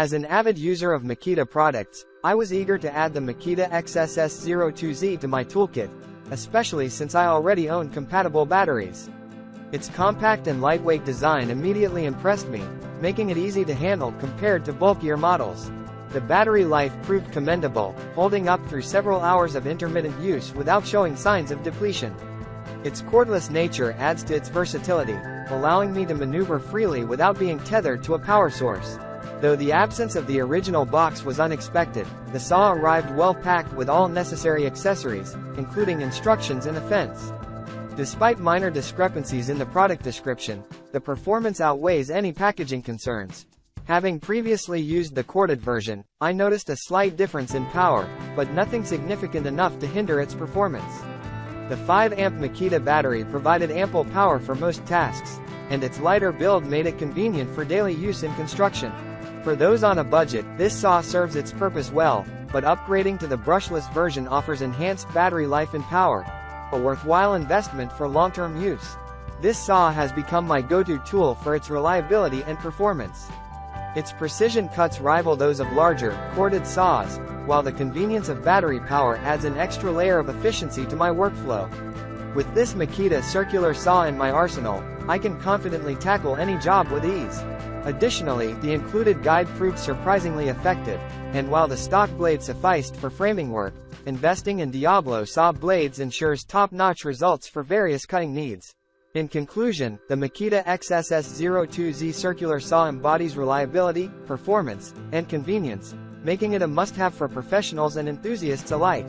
As an avid user of Makita products, I was eager to add the Makita XSS02Z to my toolkit, especially since I already own compatible batteries. Its compact and lightweight design immediately impressed me, making it easy to handle compared to bulkier models. The battery life proved commendable, holding up through several hours of intermittent use without showing signs of depletion. Its cordless nature adds to its versatility, allowing me to maneuver freely without being tethered to a power source. Though the absence of the original box was unexpected, the saw arrived well packed with all necessary accessories, including instructions and a fence. Despite minor discrepancies in the product description, the performance outweighs any packaging concerns. Having previously used the corded version, I noticed a slight difference in power, but nothing significant enough to hinder its performance. The 5-amp Makita battery provided ample power for most tasks, and its lighter build made it convenient for daily use in construction. For those on a budget, this saw serves its purpose well, but upgrading to the brushless version offers enhanced battery life and power, a worthwhile investment for long-term use. This saw has become my go-to tool for its reliability and performance. Its precision cuts rival those of larger, corded saws, while the convenience of battery power adds an extra layer of efficiency to my workflow. With this Makita circular saw in my arsenal, I can confidently tackle any job with ease. Additionally, the included guide proved surprisingly effective, and while the stock blade sufficed for framing work, investing in Diablo saw blades ensures top-notch results for various cutting needs. In conclusion, the Makita XSS02Z circular saw embodies reliability, performance, and convenience, making it a must-have for professionals and enthusiasts alike.